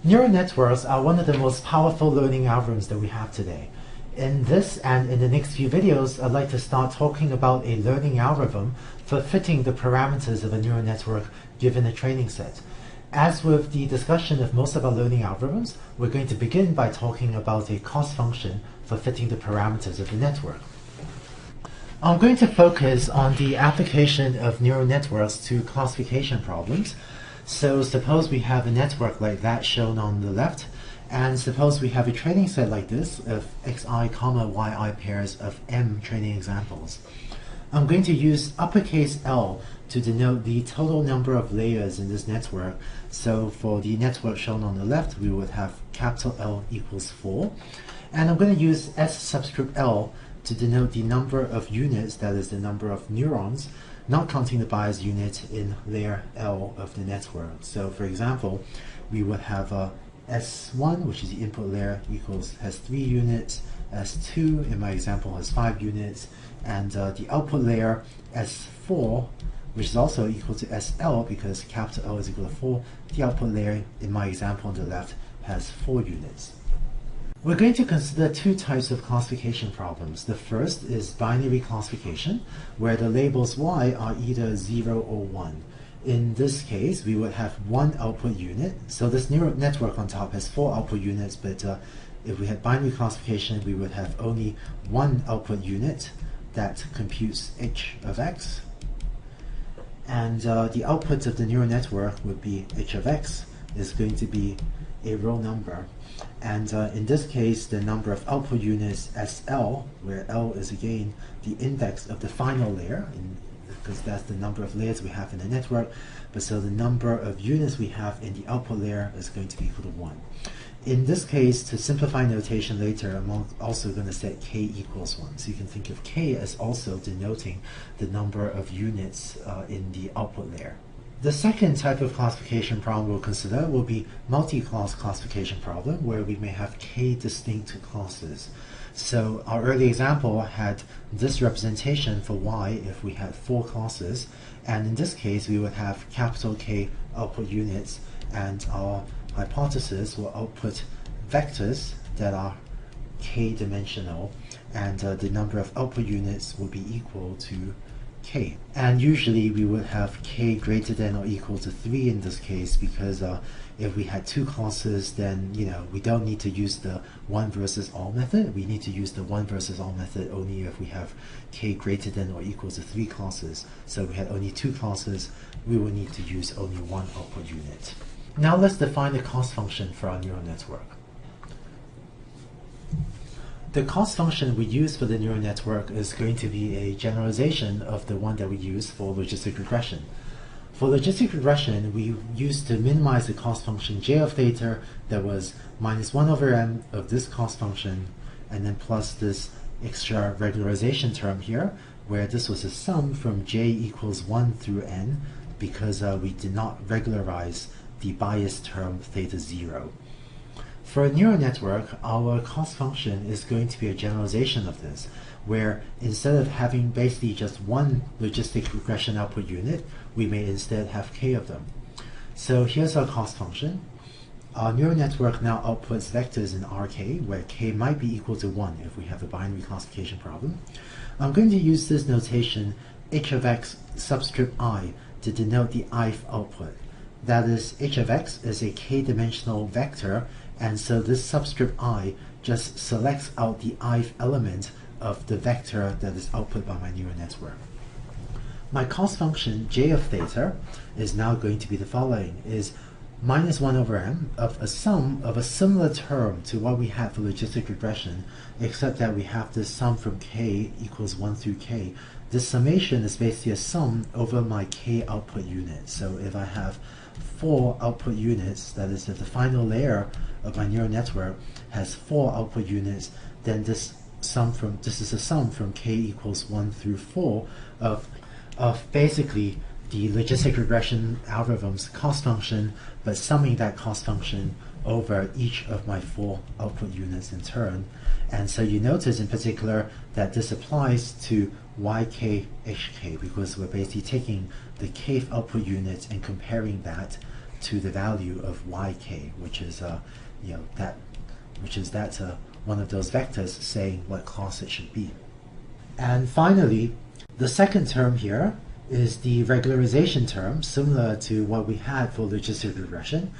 Neural networks are one of the most powerful learning algorithms that we have today. In this and in the next few videos, I'd like to start talking about a learning algorithm for fitting the parameters of a neural network given a training set. As with the discussion of most of our learning algorithms, we're going to begin by talking about a cost function for fitting the parameters of the network. I'm going to focus on the application of neural networks to classification problems. So suppose we have a network like that shown on the left, and suppose we have a training set like this of xi, yi pairs of m training examples. I'm going to use uppercase L to denote the total number of layers in this network. So for the network shown on the left, we would have capital L equals 4. And I'm going to use S subscript L to denote the number of units, that is the number of neurons, not counting the bias unit in layer L of the network. So for example, we would have S1, which is the input layer, has 3 units, S2 in my example has 5 units, and the output layer S4, which is also equal to SL because capital L is equal to 4, the output layer in my example on the left has 4 units. We're going to consider two types of classification problems. The first is binary classification, where the labels y are either 0 or 1. In this case, we would have one output unit. So this neural network on top has 4 output units, but if we had binary classification, we would have only one output unit that computes h of x. And the output of the neural network would be h of x is going to be a real number. And in this case, the number of output units SL, where L is again the index of the final layer, because that's the number of layers we have in the network. But so the number of units we have in the output layer is going to be equal to 1. In this case, to simplify notation later, I'm also going to set k equals 1. So you can think of k as also denoting the number of units in the output layer. The second type of classification problem we'll consider will be multi-class classification problem, where we may have k distinct classes. So our early example had this representation for y if we had 4 classes, and in this case we would have capital K output units, and our hypothesis will output vectors that are k-dimensional, and the number of output units will be equal to k. And usually we would have k greater than or equal to 3 in this case, because if we had 2 classes, then we don't need to use the 1 versus all method. We need to use the 1 versus all method only if we have k greater than or equal to 3 classes. So if we had only 2 classes, we will need to use only 1 output unit. Now let's define the cost function for our neural network. The cost function we use for the neural network is going to be a generalization of the one that we use for logistic regression. For logistic regression, we used to minimize the cost function j of theta that was minus 1 over m of this cost function, and then plus this extra regularization term here, where this was a sum from j equals 1 through n, because we did not regularize the bias term theta 0. For a neural network, our cost function is going to be a generalization of this, where instead of having basically just one logistic regression output unit, we may instead have k of them. So here's our cost function. Our neural network now outputs vectors in Rk, where k might be equal to 1 if we have a binary classification problem. I'm going to use this notation h of x subscript I to denote the ith output. That is, h of x is a k-dimensional vector, and so this subscript I just selects out the ith element of the vector that is output by my neural network. My cost function j of theta is now going to be the following, is minus 1 over m of a sum of a similar term to what we had for logistic regression, except that we have this sum from k equals 1 through k. This summation is basically a sum over my k output unit. So if I have 4 output units, that is if the final layer of my neural network has 4 output units, then this is a sum from k equals 1 through 4 of basically the logistic regression algorithm's cost function, but summing that cost function over each of my 4 output units in turn. And so you notice in particular that this applies to yk hk, because we're basically taking the kth output unit and comparing that to the value of yk, which is one of those vectors saying what class it should be. And finally, the second term here is the regularization term, similar to what we had for logistic regression.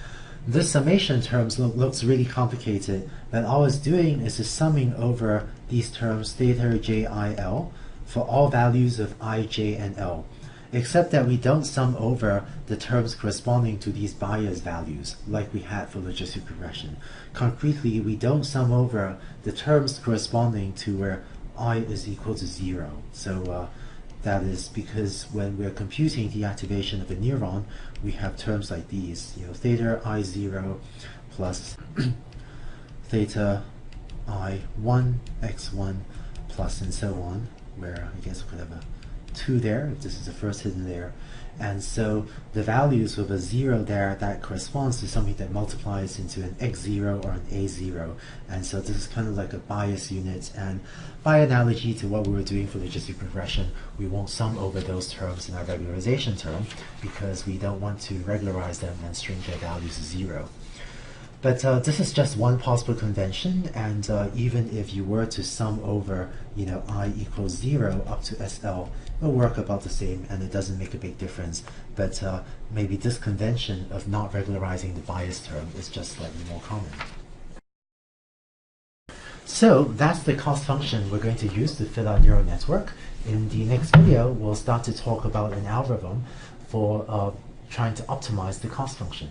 This summation terms looks really complicated, but all it's doing is just summing over these terms theta, j, I, l for all values of I, j, and l, except that we don't sum over the terms corresponding to these bias values like we had for logistic regression. Concretely, we don't sum over the terms corresponding to where I is equal to 0. So that is because when we're computing the activation of a neuron, we have terms like these, theta I0 plus theta I1 x1 plus and so on, where I guess we could have a 2 there if this is the first hidden layer. And so the values with a 0 there, that corresponds to something that multiplies into an x0 or an a0. And so this is kind of like a bias unit. And by analogy to what we were doing for logistic regression, we won't sum over those terms in our regularization term because we don't want to regularize them and string their values to 0. But this is just one possible convention, and even if you were to sum over, I equals 0 up to SL, it'll work about the same, and it doesn't make a big difference. But maybe this convention of not regularizing the bias term is just slightly more common. So that's the cost function we're going to use to fit our neural network. In the next video, we'll start to talk about an algorithm for trying to optimize the cost function.